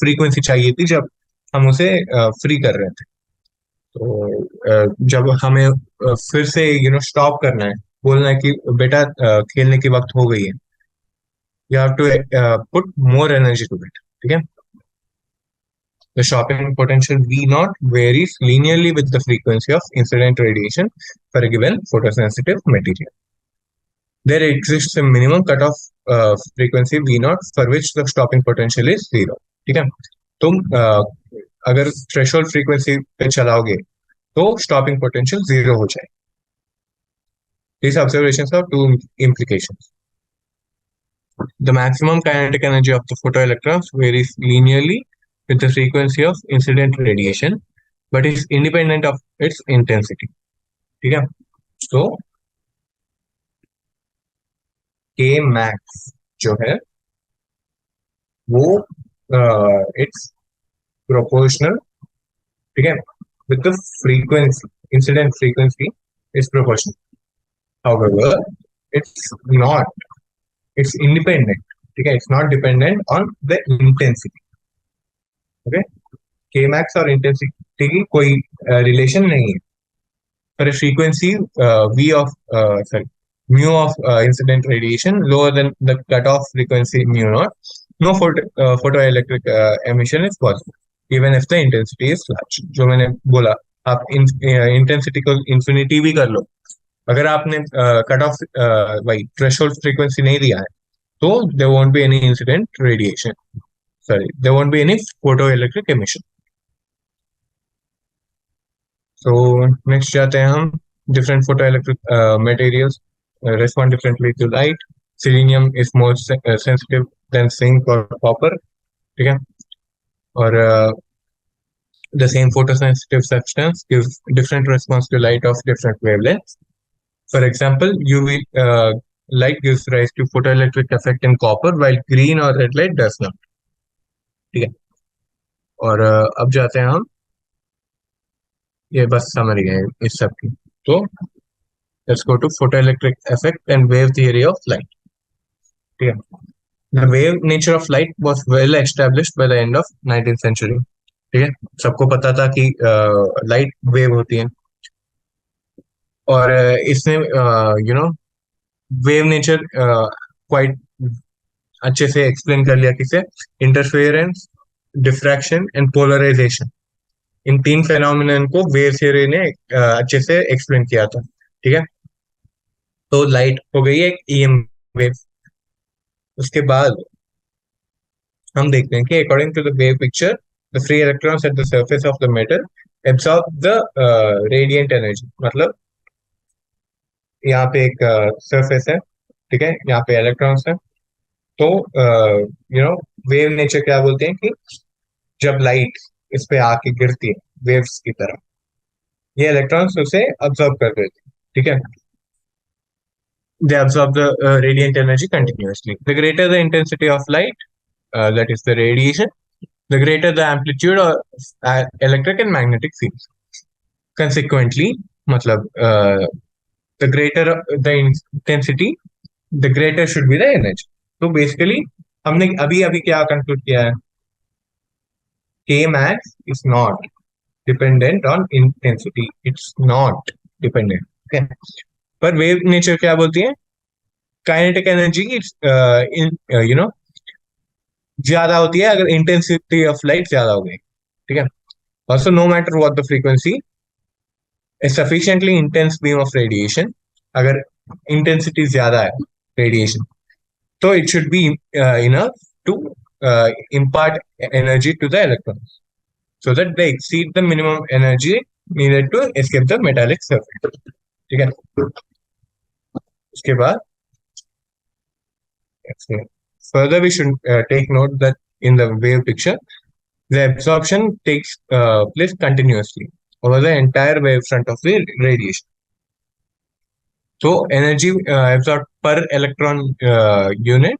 frequency चाहिए थी जब हम उसे फ्री कर रहे थे। तो जब हमें फिर से स्टॉप करना है, बोलना है कि बेटा खेलने की वक्त हो गई है, you have to put more energy to it. ठीक है, the stopping potential V naught varies linearly with the frequency of incident radiation for a given photosensitive material. There exists a minimum cutoff frequency V naught for which the stopping potential is 0. ठीक है, तुम अगर threshold frequency पे चलाओगे तो stopping potential 0 हो जाए। These observations have two implications. The maximum kinetic energy of the photoelectrons varies linearly with the frequency of incident radiation, but is independent of its intensity. ठीक है, तो K max जो है वो it's proportional, ठीक है, with the frequency, incident frequency is proportional. However, it's not, it's independent. ठीक है, it's not dependent on the intensity. Okay, K max और intensity की कोई रिलेशन नहीं है। For a frequency V of mu of incident radiation lower than the cutoff frequency mu naught, no photoelectric emission is possible, even if the intensity is large. जो मैंने बोला, आप intensity को इंफिनिटी भी कर लो, अगर आपने कट ऑफ वही थ्रेशोल्ड फ्रीक्वेंसी नहीं दिया है तो there won't be any incident radiation, there won't be any photoelectric emission. So next जाते हैं हम, different photoelectric materials respond differently to light. Selenium is more sensitive than zinc or copper. ठीक है, और the same photosensitive substance gives different response to light of different wavelengths. For example, UV light gives rise to photoelectric effect in copper, while green or red light does not. ठीक है, और अब जाते हैं हम, ये बस समरी है इस सब की। तो let's go to photoelectric effect and wave theory of light. ठीक है, the wave nature of light was well established by the end of 19th century. ठीक है, सबको पता था कि लाइट वेव होती है, और इसने वेव नेचर क्वाइट अच्छे से एक्सप्लेन कर लिया, किसे, इंटरफेरेंस, डिफ्रैक्शन एंड पोलराइजेशन, इन तीन फेनोमेनन को वेव थ्योरी ने अच्छे से एक्सप्लेन किया था। ठीक है, तो लाइट हो गई एक ईएम वेव। उसके बाद हम देखते हैं कि according to the wave picture, the free electrons at the surface of the metal absorb the radiant energy. मतलब यहाँ पे एक सरफेस है, ठीक है, यहाँ पे इलेक्ट्रॉन्स है, तो वेव नेचर क्या बोलते हैं कि जब लाइट इस पे आके गिरती है वेव्स की तरह, ये इलेक्ट्रॉन्स उसे अब्सॉर्ब कर देते हैं। ठीक है, they absorb the radiant energy continuously. The greater the intensity of light, that is the radiation, the greater the amplitude of electric and magnetic fields. Consequently, मतलब the greater the intensity, the greater should be the energy. तो basically हमने अभी अभी क्या conclude किया है, K max is not dependent on intensity. It's not dependent. Okay. पर wave nature क्या बोलती है, काइनेटिक एनर्जी ज्यादा होती है अगर इंटेंसिटी ऑफ लाइट ज्यादा हो गई। ठीक है, also no matter what the frequency, a sufficiently intense beam of radiation, अगर इंटेंसिटी ज्यादा है रेडिएशन तो it should be enough to impart energy to the electrons so that they exceed the minimum energy needed to escape the metallic surface. ठीक है, उसके बाद further we should take note that in the wave picture The absorption takes place continuously over the entire wavefront of the radiation. So energy absorbed per electron unit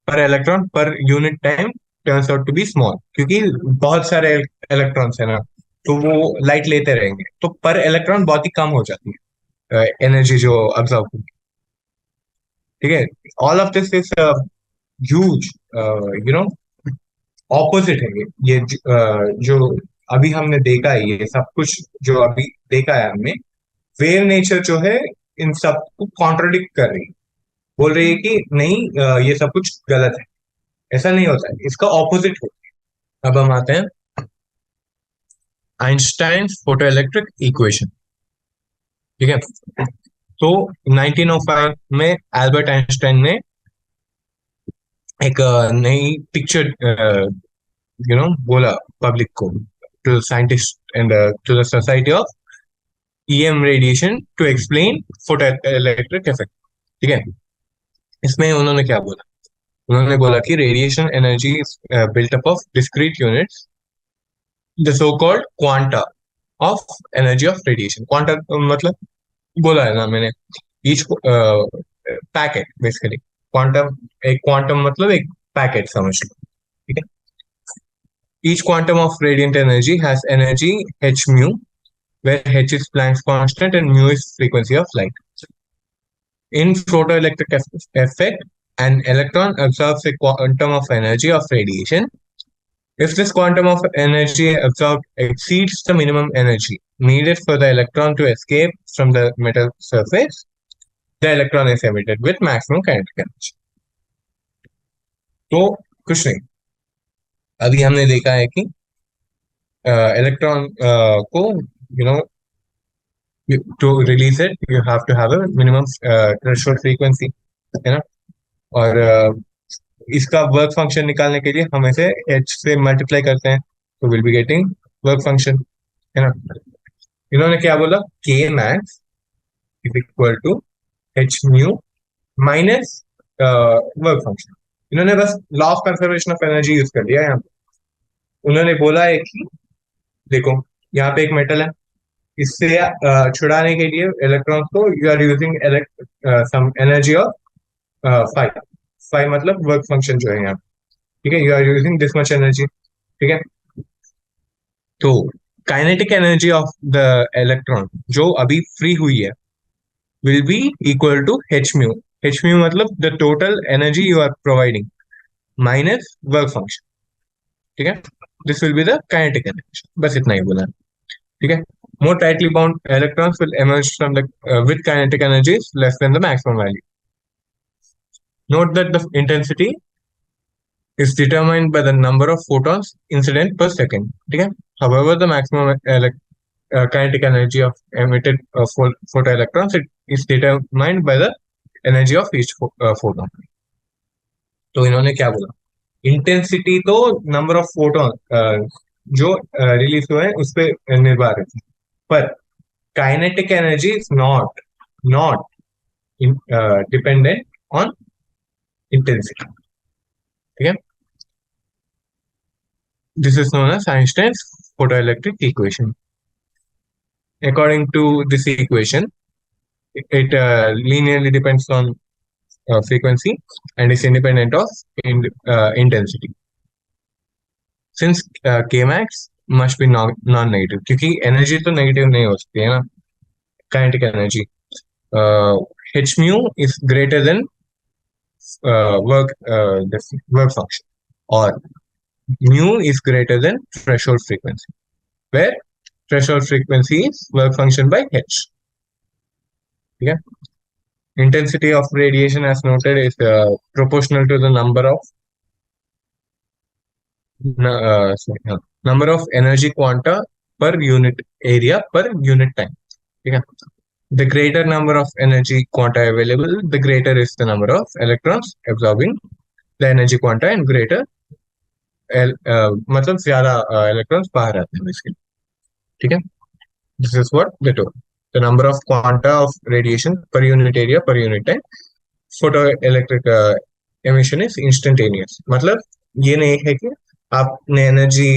per unit time turns out to be small, क्योंकि बहुत सारे electrons है ना, तो वो light लेते रहेंगे, तो पर इलेक्ट्रॉन बहुत ही कम हो जाती है एनर्जी जो अब्जॉर्ब होगी. ठीक है. All of this is huge, you know, opposite है जो अभी हमने देखा है, ये सब कुछ जो अभी देखा है हमने, वेव नेचर जो है इन सब को कॉन्ट्रोडिक्ट कर रही है, बोल रही है कि नहीं, ये सब कुछ गलत है, ऐसा नहीं होता है, इसका ऑपोजिट होता है. अब हम आते हैं आइंस्टाइन फोटोइलेक्ट्रिक इक्वेशन. ठीक है. तो 1905 में एल्बर्ट आइंस्टाइन ने एक नई पिक्चर बोला पब्लिक को, to scientist and to the society of EM radiation to explain photoelectric effect. ठीक है. इसमें उन्होंने क्या बोला? उन्होंने बोला कि radiation energy is built up of discrete units, the so called quanta of energy of radiation. Quanta मतलब बोला है ना मैंने, ईच पैकेट बेसिकली. क्वांटम, एक क्वांटम मतलब एक पैकेट समझ लो. ठीक है. Each quantum of radiant energy has energy h mu, where h is Planck's constant and mu is frequency of light. In photoelectric effect, an electron absorbs a quantum of energy of radiation. If this quantum of energy absorbed exceeds the minimum energy needed for the electron to escape from the metal surface, the electron is emitted with maximum kinetic energy. तो कुछ नहीं, अभी हमने देखा है कि electron को to release it you have to have a minimum threshold frequency, है ना. और इसका वर्क फंक्शन निकालने के लिए हम इसे h से मल्टीप्लाई करते हैं, तो will be getting work function, है ना. इन्होंने क्या बोला? k max is equal to h mu minus work function. इन्होंने बस law of conservation of energy use कर दिया यहाँ पे. उन्होंने बोला है कि देखो यहाँ पे एक मेटल है, इससे छुड़ाने के लिए इलेक्ट्रॉन्स को you are using some energy of 5 मतलब वर्क फंक्शन जो है यहाँ. ठीक है. You are using this much energy. ठीक है. तो kinetic energy of the electron जो अभी फ्री हुई है will be equal to h mu. h mu मतलब the total energy you are providing minus work function. ठीक है. This will be the kinetic energy. बस इतना ही बोला. ठीक है. More tightly bound electrons will emerge from the with kinetic energies less than the maximum value. Note that the intensity is determined by the number of photons incident per second. ठीक है. However, the maximum kinetic energy of emitted photoelectrons is determined by the energy of each photon. तो इन्होंने क्या बोला? Intensity तो number of photon जो release हुए हैं उस पर निर्भर है, पर kinetic energy is not dependent on intensity. ठीक है. This is known as Einstein's photoelectric equation. According to this equation, it linearly depends on frequency and is independent of intensity. Since Kmax must be non-negative, क्योंकि energy तो negative नहीं हो सकती है ना, kinetic energy. h mu is greater than work function, और mu is greater than threshold frequency, where threshold frequency is work function by h. ठीक है. Intensity of radiation as noted is proportional to the number of energy quanta per unit area per unit time. ठीक है. The greater number of energy quanta available, the greater is the number of electrons absorbing the energy quanta, and greater मतलब ज्यादा electrons बाहर आते हैं basically. ठीक है. This is what they told. The number of quanta of radiation per unit area per unit time. Photoelectric emission is instantaneous. मतलब ये नहीं है कि आपने एनर्जी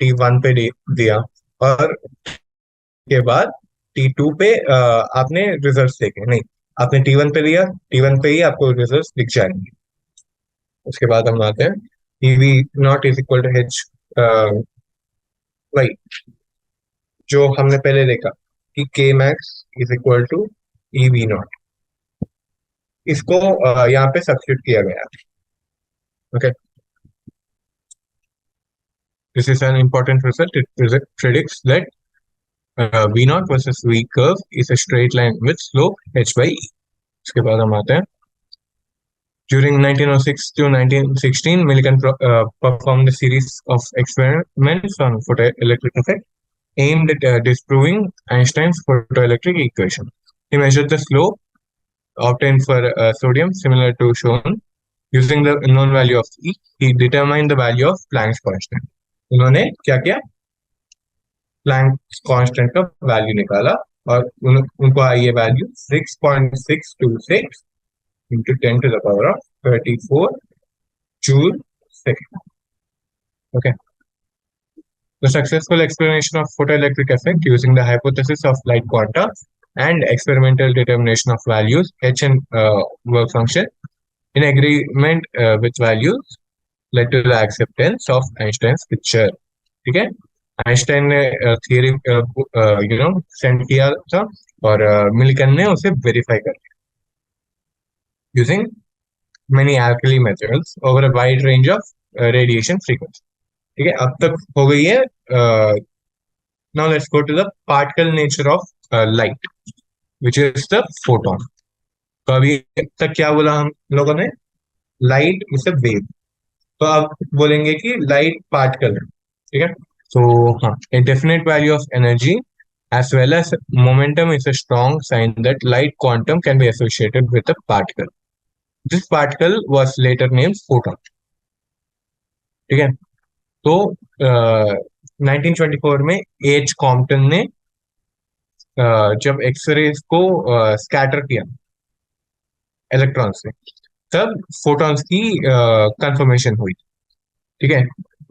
T1 पे दिया, और के बाद T2 पे आपने रिजल्ट्स देखे नहीं, आपने T1 पे दिया, T1 पे ही आपको रिजल्ट्स दिख जाएंगे। उसके बाद हम आते हैं e V naught is equal to h, वही जो हमने पहले देखा कि K max is equal to EV naught, इसको यहाँ पे सब्स्टिट्यूट किया गया। Okay, this is an important result. It predicts that V naught versus V curve is a straight line with slope h by e. उसके बाद हम आते हैं during 1906 to 1916, Millikan performed a series of experiments on photoelectric effect aimed at disproving Einstein's photoelectric equation. He measured the slope obtained for sodium, similar to shown, using the known value of E. He determined the value of Planck's constant. उन्होंने क्या किया, Planck constant का value निकाला, और उनको आई ये value 6.626 into 10 to the power of 34 joule second. Okay. The successful explanation of photoelectric effect using the hypothesis of light quanta and experimental determination of values h and work function in agreement with values led to the acceptance of Einstein's picture. ठीक है, Einstein ने theory send किया था, और मिल्कन ने उसे verify कर लिया using many alkali methods over a wide range of radiation frequency. ठीक है, अब तक हो गई है। Now let's go to the particle nature of light which is the photon. तो अभी तक क्या बोला हम लोगों ने, लाइट इज अ वेव, तो अब बोलेंगे कि लाइट पार्टिकल है। ठीक है, तो हाँ, a definite value of energy as well as momentum is a strong sign that light quantum can be associated with a particle. This particle was later named photon. ठीक है, तो 1924 में एच कॉम्पटन ने जब एक्सरेज को scatter किया electron से, तब फोटॉन्स की कंफर्मेशन हुई। ठीक है,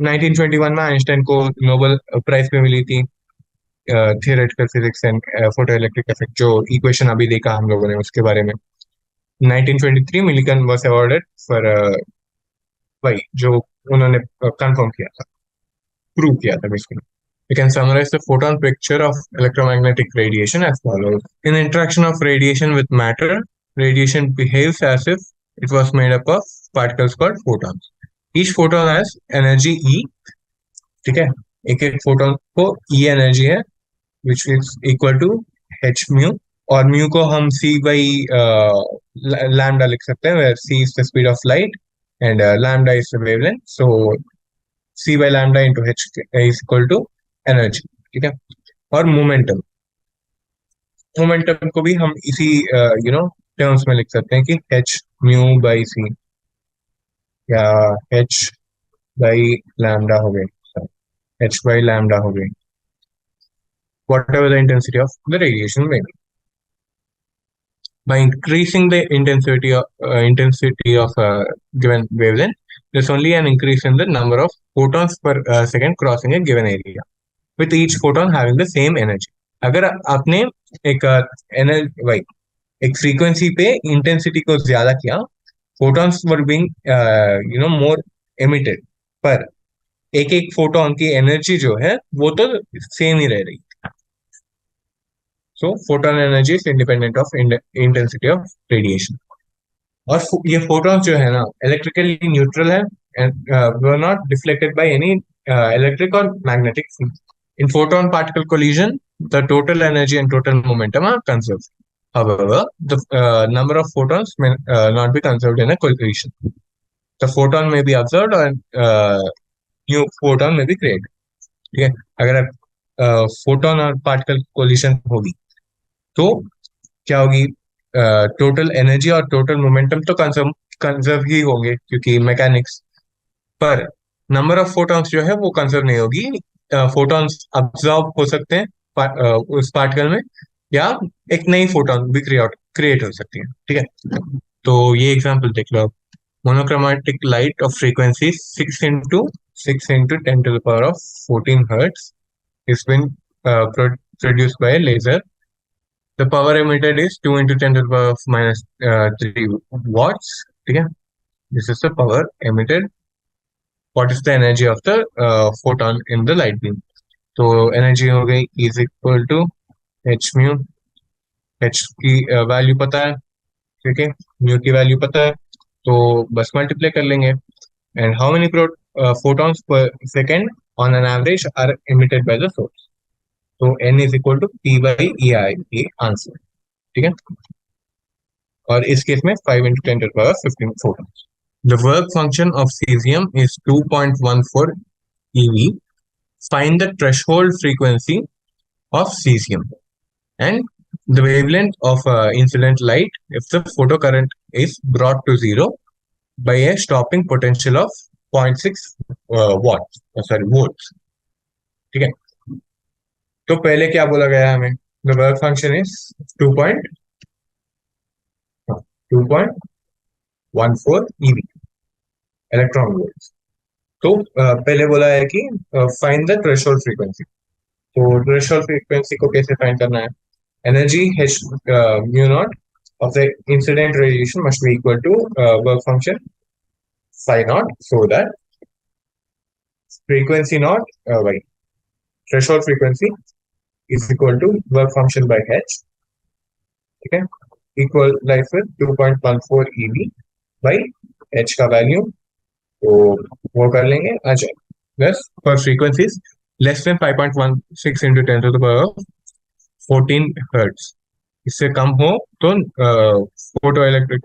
1921 में आइंस्टाइन को नोबेल प्राइज पे मिली थी theoretical physics and photo electric effect, जो इक्वेशन अभी देखा हम लोगों ने उसके बारे में। 1923 मिलिकन वाज अवार्डेड फॉर वही जो उन्होंने कंफर्म किया था, प्रूव किया था basically. We can summarize the photon picture of electromagnetic radiation as follows. In interaction of radiation with matter, radiation behaves as if it was made up of particles called photons. Each photon has energy E. ठीक है, एक एक photon को E energy है which is equal to h mu, और mu को हम c by lambda लिख सकते हैं, where c is the speed of light and lambda is the wavelength. So c by lambda into h is equal to energy. ठीक है, और momentum, momentum को भी हम इसी टर्म्स में लिख सकते हैं कि h म्यू बाई c, या h बाई लैम्डा हो गई, h बाई लैम्डा हो गई, whatever the intensity of the radiation may be. By increasing the intensity of a given wavelength, there's only an increase in the number of photons per second crossing a given area, with each photon having the same energy. अगर आपने एक energy एक frequency पे intensity को ज्यादा किया, photons were being more emitted, पर एक एक फोटोन की एनर्जी जो है वो तो सेम ही रह रही। So photon energy is independent of intensity of radiation. और ये फोटॉन्स जो है ना इलेक्ट्रिकली न्यूट्रल है and were not deflected by any electric और magnetic field. In photon particle collision, the total energy and total momentum are conserved. However, the number of photons may not be conserved in a collision. The photon may be absorbed and new photon may be created. ठीक है, अगर photon और particle collision होगी तो क्या होगी, total energy और total momentum तो कंजर्व ही होंगे क्योंकि मैकेनिक्स, पर नंबर ऑफ फोटॉन्स जो है वो कंजर्व नहीं होगी। फोटॉन्स अब्सॉर्ब हो सकते हैं उस पार्टिकल में, या एक नई फोटॉन भी क्रिएट हो सकती है। ठीक है, तो ये एग्जांपल देख लो आप। Monochromatic light of frequency 6 into 6 into 10 to the power of 14 hertz is been produced by a laser. The power emitted is 2 into 10 to the power of minus 3 watts. ठीक है, this is the power emitted. What is the energy of the photon in the light beam? तो energy हो गई is equal to h mu. h की value पता है, ठीक है, mu की वैल्यू पता है, तो बस मल्टीप्लाई कर लेंगे. And how many photons per second on an average are emitted by the source? So n is equal to p by ei, ये आंसर, ठीक है. और इस केस में 5 into 10 to the power 15 photons. The work function of cesium is 2.14 eV. Find the threshold frequency of cesium and the wavelength of incident light if the photocurrent is brought to zero by a stopping potential of 0.6 volts. ठीक है, तो पहले क्या बोला गया हमें? The work function is 2.14 eV electron volt. तो पहले बोला है कि फाइंड द थ्रेशोल्ड फ्रीक्वेंसी. तो थ्रेशोल्ड फ्रीक्वेंसी को कैसे फाइंड करना है? Energy h mu naught of the incident radiation must be equal to work function psi naught, so that frequency naught threshold frequency is equal to work function by h. ठीक है, equal life with 2.14 eV by h का value, तो वो कर लेंगे आ जाए. बस for frequencies less than 5.16 into 10 to the power of 14 hertz, इससे कम हो तो photo electric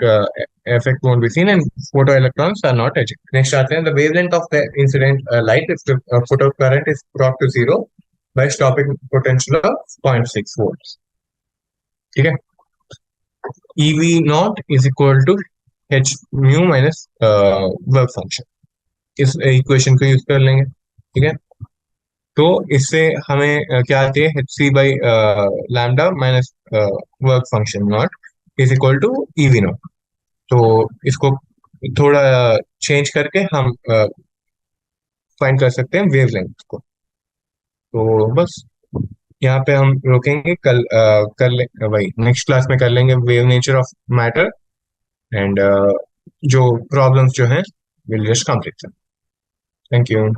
effect won't be seen and photoelectrons are not ejected. Next आते हैं, the wavelength of the incident light if the photocurrent is brought to zero by stopping potential of 0.6 volts. ठीक है, EV naught is equal to h mu minus work function. इस equation को use कर लेंगे. ठीक है, तो इससे हमें क्या आती है? H c by lambda minus work function naught is equal to EV naught. तो इसको थोड़ा चेंज करके हम फाइंड कर सकते हैं वेवलेंथ को. तो बस यहाँ पे हम रोकेंगे. कल कर ले वही नेक्स्ट क्लास में कर लेंगे wave nature of matter and जो प्रॉब्लम्स जो हैं will just complete. Thank you.